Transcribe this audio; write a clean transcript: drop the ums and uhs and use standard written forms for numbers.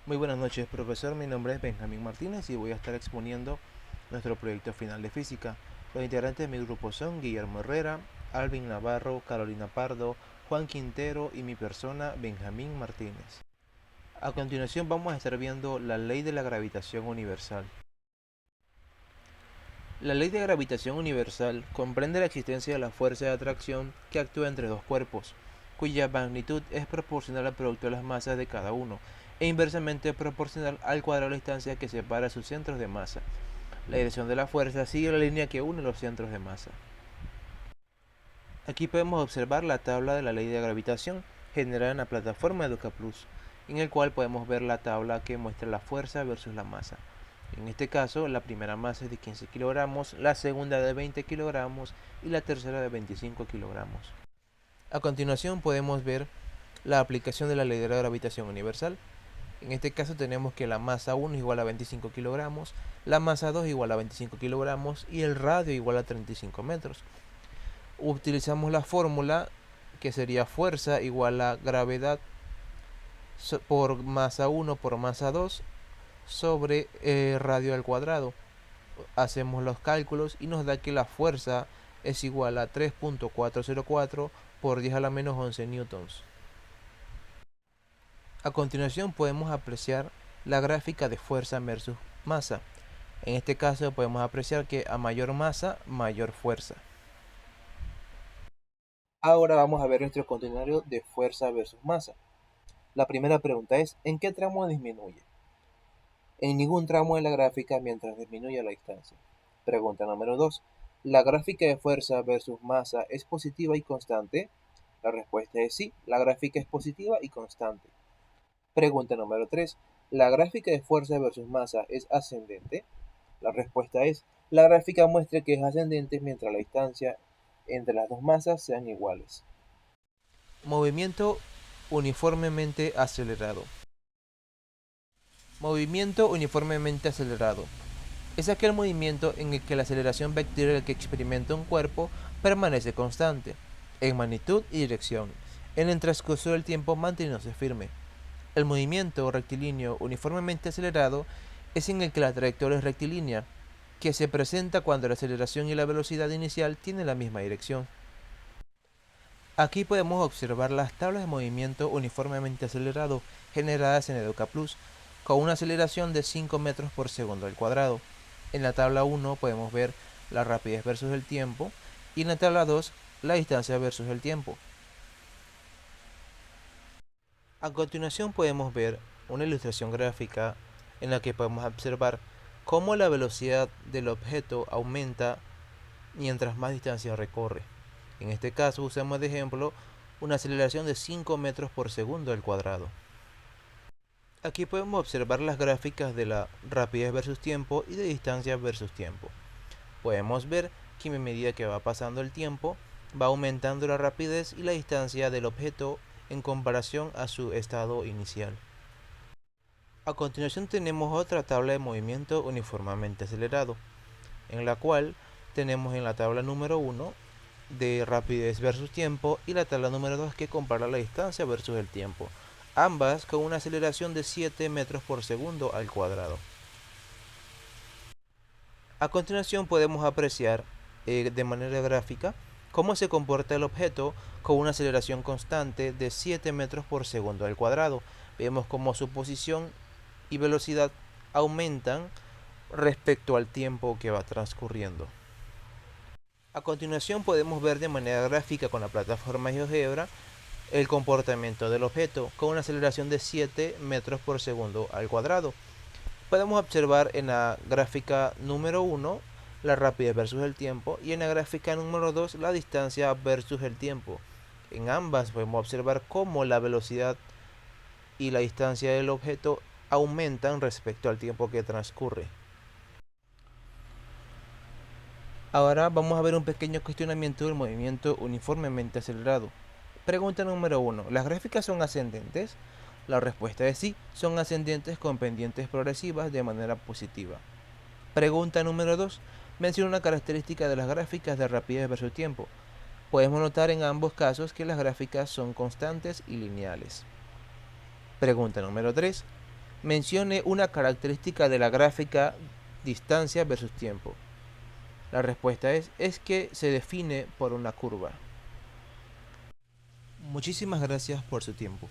Muy buenas noches, profesor. Mi nombre es Benjamín Martínez y voy a estar exponiendo nuestro proyecto final de física. Los integrantes de mi grupo son Guillermo Herrera, Alvin Navarro, Carolina Pardo, Juan Quintero y mi persona, Benjamín Martínez. A continuación vamos a estar viendo la ley de la gravitación universal. La ley de gravitación universal comprende la existencia de la fuerza de atracción que actúa entre dos cuerpos, cuya magnitud es proporcional al producto de las masas de cada uno, e inversamente proporcional al cuadrado de la distancia que separa sus centros de masa. La dirección de la fuerza sigue la línea que une los centros de masa. Aquí podemos observar la tabla de la ley de gravitación generada en la plataforma EducaPlus, en el cual podemos ver la tabla que muestra la fuerza versus la masa. En este caso, la primera masa es de 15 kilogramos, la segunda de 20 kilogramos y la tercera de 25 kilogramos. A continuación podemos ver la aplicación de la ley de la gravitación universal. En este caso tenemos que la masa 1 es igual a 25 kilogramos, la masa 2 es igual a 25 kilogramos y el radio igual a 35 metros. Utilizamos la fórmula que sería fuerza igual a gravedad por masa 1 por masa 2 sobre radio al cuadrado. Hacemos los cálculos y nos da que la fuerza es igual a 3.404 por 10 a la menos 11 newtons. A continuación podemos apreciar la gráfica de fuerza versus masa. En este caso podemos apreciar que a mayor masa, mayor fuerza. Ahora vamos a ver nuestro continuario de fuerza versus masa. La primera pregunta es, ¿en qué tramo disminuye? En ningún tramo de la gráfica mientras disminuye la distancia. Pregunta número 2. ¿La gráfica de fuerza versus masa es positiva y constante? La respuesta es sí, la gráfica es positiva y constante. Pregunta número 3. ¿La gráfica de fuerza versus masa es ascendente? La respuesta es, la gráfica muestra que es ascendente mientras la distancia entre las dos masas sean iguales. Movimiento uniformemente acelerado. Movimiento uniformemente acelerado. Es aquel movimiento en el que la aceleración vectorial que experimenta un cuerpo permanece constante, en magnitud y dirección, en el transcurso del tiempo manteniéndose firme. El movimiento rectilíneo uniformemente acelerado es en el que la trayectoria es rectilínea, que se presenta cuando la aceleración y la velocidad inicial tienen la misma dirección. Aquí podemos observar las tablas de movimiento uniformemente acelerado generadas en EducaPlus, con una aceleración de 5 metros por segundo al cuadrado. En la tabla 1 podemos ver la rapidez versus el tiempo y en la tabla 2 la distancia versus el tiempo. A continuación podemos ver una ilustración gráfica en la que podemos observar cómo la velocidad del objeto aumenta mientras más distancia recorre. En este caso usamos de ejemplo una aceleración de 5 metros por segundo al cuadrado. Aquí podemos observar las gráficas de la rapidez versus tiempo y de distancia versus tiempo. Podemos ver que a medida que va pasando el tiempo, va aumentando la rapidez y la distancia del objeto en comparación a su estado inicial. A continuación tenemos otra tabla de movimiento uniformemente acelerado, en la cual tenemos en la tabla número 1 de rapidez versus tiempo y la tabla número 2 que compara la distancia versus el tiempo, ambas con una aceleración de 7 metros por segundo al cuadrado. A continuación podemos apreciar de manera gráfica cómo se comporta el objeto con una aceleración constante de 7 metros por segundo al cuadrado. Vemos cómo su posición y velocidad aumentan respecto al tiempo que va transcurriendo. A continuación podemos ver de manera gráfica con la plataforma GeoGebra el comportamiento del objeto con una aceleración de 7 metros por segundo al cuadrado. Podemos observar en la gráfica número 1 la rapidez versus el tiempo y en la gráfica número 2 la distancia versus el tiempo. En ambas podemos observar cómo la velocidad y la distancia del objeto aumentan respecto al tiempo que transcurre. Ahora vamos a ver un pequeño cuestionamiento del movimiento uniformemente acelerado. Pregunta número 1. ¿Las gráficas son ascendentes? La respuesta es sí, son ascendentes con pendientes progresivas de manera positiva. Pregunta número 2. Menciona una característica de las gráficas de rapidez versus tiempo. Podemos notar en ambos casos que las gráficas son constantes y lineales. Pregunta número 3. Mencione una característica de la gráfica distancia versus tiempo. La respuesta es que se define por una curva. Muchísimas gracias por su tiempo.